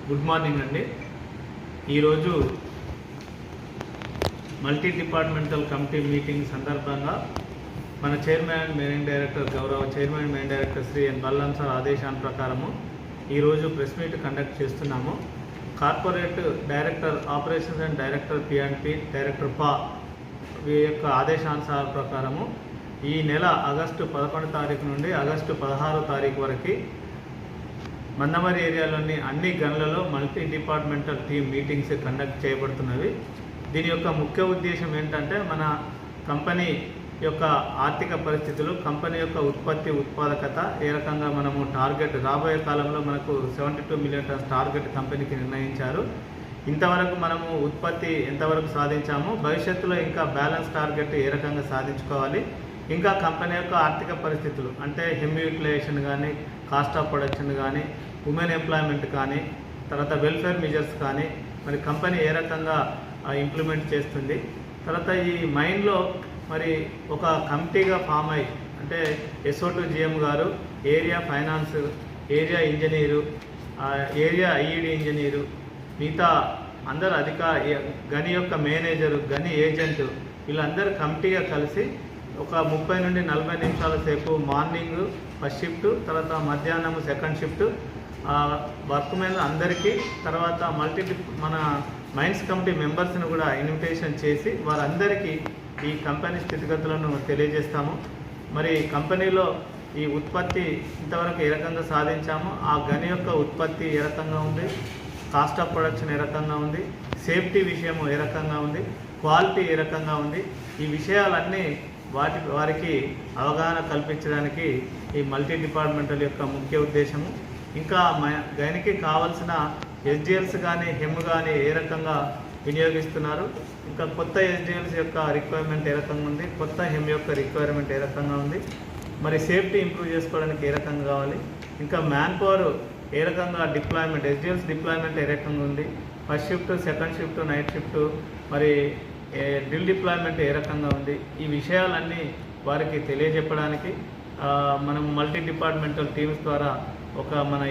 Good morning అండి. ఈరోజు multi departmental committee meeting సందర్భంగా మన చైర్మన్ అండ్ మేనేజింగ్ డైరెక్టర్ గౌరవ chairman and managing director Shri N Balaram sir ఆదేశాల ప్రకారము ఈరోజు ప్రెస్ మీట్ కండక్ట్ చేస్తున్నాము. Corporate director operations and director P&P director పా వీరి యొక్క ఆదేశానుసార ప్రకారము ఈ నెల ఆగస్టు 11 తారీఖు నుండి ఆగస్టు 16 తారీఖు వరకు మందమరి ఏరియాలోని అన్ని గన్లలో multi departmental team meetings conduct చేయబడుతున్నవి. దీని యొక్క ముఖ్య ఉద్దేశం ఏంటంటే మన కంపెనీ యొక్క ఆర్థిక పరిస్థితులు, కంపెనీ యొక్క ఉత్పాదకత ఏ రకంగా మనము టార్గెట్ రాబోయే కాలంలో మనకు 72 మిలియన్ టన్స్ టార్గెట్ కంపెనీకి నిర్ణయించారు. ఇంతవరకు మనము ఉత్పత్తి ఎంతవరకు సాధించామో, భవిష్యత్తులో ఇంకా బ్యాలెన్స్ టార్గెట్ ఏ రకంగా సాధించుకోవాలి, ఇంకా కంపెనీ యొక్క ఆర్థిక పరిస్థితులు అంటే హెమ్ యూటిలైజేషన్ కానీ, కాస్ట్ ఆఫ్ ప్రొడక్షన్ కానీ, ఉమెన్ ఎంప్లాయ్మెంట్ కానీ, తర్వాత వెల్ఫేర్ మెజర్స్ కానీ మరి కంపెనీ ఏ రకంగా ఇంప్లిమెంట్ చేస్తుంది. తర్వాత ఈ మైన్లో మరి ఒక కమిటీగా ఫామ్ అయ్యి అంటే SO2 GM గారు, area finance, area engineer, area IED engineer, మిగతా అందరు గని యొక్క మేనేజరు, గని ఏజెంట్ వీళ్ళందరూ కమిటీగా కలిసి ఒక 30 నుండి 40 నిమిషాల సేపు మార్నింగ్ ఫస్ట్ షిఫ్ట్, తర్వాత మధ్యాహ్నం సెకండ్ షిఫ్ట్ వర్క్ మెన్ అందరికీ, తర్వాత మన మైన్స్ కమిటీ మెంబర్స్ని కూడా ఇన్విటేషన్ చేసి వారందరికీ ఈ కంపెనీ స్థితిగతులను తెలియజేస్తాము. మరి కంపెనీలో ఈ ఉత్పత్తి ఇంతవరకు ఏ రకంగా సాధించామో, ఆ గని యొక్క ఉత్పత్తి ఏ రకంగా ఉంది, కాస్ట్ ఆఫ్ ప్రొడక్షన్ ఏ రకంగా ఉంది, సేఫ్టీ విషయము ఏ రకంగా ఉంది, క్వాలిటీ ఏ రకంగా ఉంది, ఈ విషయాలన్నీ వారికి అవగాహన కల్పించడానికి ఈ మల్టీ డిపార్ట్మెంటల్ యొక్క ముఖ్య ఉద్దేశము. ఇంకా గనికి కావాల్సిన SGLs కానీ, హెమ్ కానీ ఏ రకంగా వినియోగిస్తున్నారు, ఇంకా కొత్త SGLs యొక్క రిక్వైర్మెంట్ ఏ రకంగా ఉంది, కొత్త హెమ్ యొక్క రిక్వైర్మెంట్ ఏ రకంగా ఉంది, మరి సేఫ్టీ ఇంప్రూవ్ చేసుకోవడానికి ఏ రకంగా కావాలి, ఇంకా మ్యాన్ పవర్ ఏ రకంగా డిప్లాయ్మెంట్, SGLs డిప్లాయ్మెంట్ ఏ రకంగా ఉంది, first shift, second shift, night shift, మరి డ్రిల్ డిప్లాయ్మెంట్ ఏ రకంగా ఉంది, ఈ విషయాలన్నీ వారికి తెలియజెప్పడానికి మనం మల్టీ డిపార్ట్మెంటల్ టీమ్స్ ద్వారా మన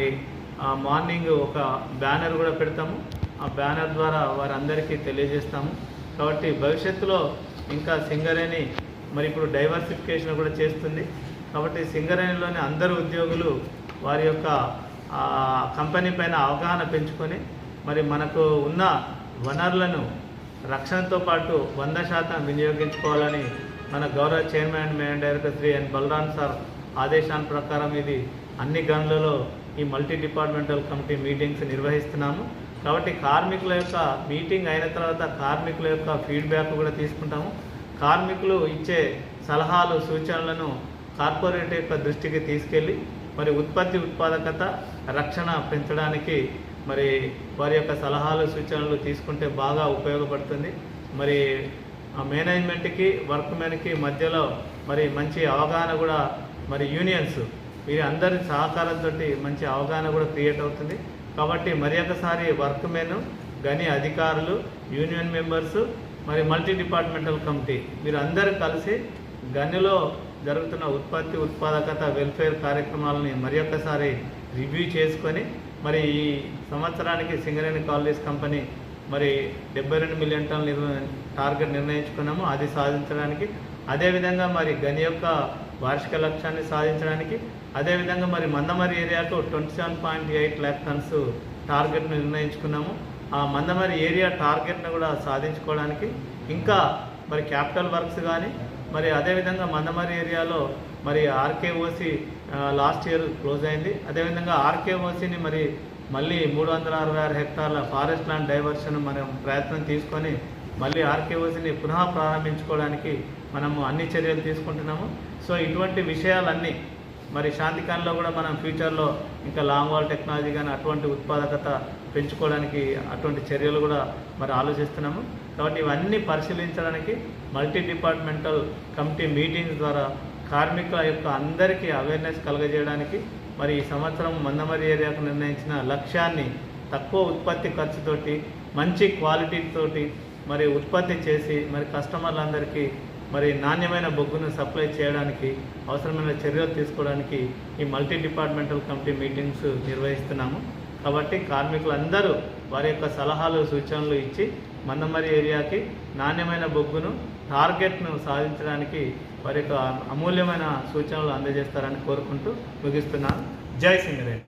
మార్నింగ్ ఒక బ్యానర్ కూడా పెడతాము. ఆ బ్యానర్ ద్వారా వారందరికీ తెలియజేస్తాము. కాబట్టి భవిష్యత్తులో ఇంకా సింగరేణి మరి ఇప్పుడు డైవర్సిఫికేషన్ కూడా చేస్తుంది. కాబట్టి సింగరేణిలోని అందరు ఉద్యోగులు వారి యొక్క కంపెనీ పైన అవగాహన పెంచుకొని మరి మనకు ఉన్న వనరులను రక్షణతో పాటు 100% వినియోగించుకోవాలని మన గౌరవ chairman and managing director Shri N Balaram sir ఆదేశాల ప్రకారం ఇది అన్ని గన్లలో ఈ మల్టీ డిపార్ట్మెంటల్ కమిటీ మీటింగ్స్ నిర్వహిస్తున్నాము. కాబట్టి కార్మికుల యొక్క మీటింగ్ అయిన తర్వాత కార్మికుల యొక్క ఫీడ్బ్యాక్ కూడా తీసుకుంటాము. కార్మికులు ఇచ్చే సలహాలు, సూచనలను కార్పొరేట్ యొక్క దృష్టికి తీసుకెళ్ళి మరి ఉత్పాదకత, రక్షణ పెంచడానికి మరి వారి యొక్క సలహాలు, సూచనలు తీసుకుంటే బాగా ఉపయోగపడుతుంది. మరి మేనేజ్మెంట్కి, వర్క్మెన్కి మధ్యలో మరి మంచి అవగాహన కూడా, మరి యూనియన్స్ వీరి అందరి సహకారంతో మంచి అవగాహన కూడా క్రియేట్ అవుతుంది. కాబట్టి మరి ఒకసారి వర్క్మెన్, గని అధికారులు, యూనియన్ మెంబర్సు, మరి మల్టీ డిపార్ట్మెంటల్ కమిటీ వీరందరూ కలిసి గనిలో జరుగుతున్న ఉత్పాదకత, వెల్ఫేర్ కార్యక్రమాలని మరి ఒక్కసారి రివ్యూ చేసుకొని మరి ఈ సంవత్సరానికి సింగరేణి కాలనీస్ కంపెనీ మరి 72 మిలియన్ టన్నుల టార్గెట్ నిర్ణయించుకున్నాము. అది సాధించడానికి, అదేవిధంగా మరి గని యొక్క వార్షిక లక్ష్యాన్ని సాధించడానికి, అదేవిధంగా మరి మందమరి ఏరియాకు 27.8 lakh టన్స్ టార్గెట్ను నిర్ణయించుకున్నాము. ఆ మందమరి ఏరియా టార్గెట్ను కూడా సాధించుకోవడానికి ఇంకా మరి క్యాపిటల్ వర్క్స్ కానీ, మరి అదేవిధంగా మందమరి ఏరియాలో మరి RKOC లాస్ట్ ఇయర్ క్లోజ్ అయింది. అదేవిధంగా RKOCని మరి మళ్ళీ 366 హెక్టార్ల ఫారెస్ట్ ల్యాండ్ డైవర్షన్ మనం ప్రయత్నం తీసుకొని మళ్ళీ RKOCని పునః ప్రారంభించుకోవడానికి మనము అన్ని చర్యలు తీసుకుంటున్నాము. సో ఇటువంటి విషయాలన్నీ మరి శాంతికాన్లో కూడా మనం ఫ్యూచర్లో ఇంకా లాంగ్ వాల్ టెక్నాలజీ కానీ అటువంటి ఉత్పాదకత పెంచుకోవడానికి అటువంటి చర్యలు కూడా మరి ఆలోచిస్తున్నాము. కాబట్టి ఇవన్నీ పరిశీలించడానికి మల్టీ డిపార్ట్మెంటల్ కమిటీ మీటింగ్స్ ద్వారా కార్మికుల యొక్క అందరికీ అవేర్నెస్ కలుగజేయడానికి మరి ఈ సంవత్సరం మందమరి ఏరియాకు నిర్ణయించిన లక్ష్యాన్ని తక్కువ ఉత్పత్తి ఖర్చుతోటి, మంచి క్వాలిటీతోటి మరి ఉత్పత్తి చేసి మరి కస్టమర్లందరికీ మరి నాణ్యమైన బొగ్గును సప్లై చేయడానికి అవసరమైన చర్యలు తీసుకోవడానికి ఈ మల్టీ డిపార్ట్మెంటల్ కమిటీ మీటింగ్స్ నిర్వహిస్తున్నాము. కాబట్టి కార్మికులందరూ వారి యొక్క సలహాలు సూచనలు ఇచ్చి మందమరి ఏరియాకి నాణ్యమైన బొగ్గును టార్గెట్ను సాధించడానికి వారి యొక్క అమూల్యమైన సూచనలు అందజేస్తారని కోరుకుంటూ ముగిస్తున్నాను. జై సింగరేణి.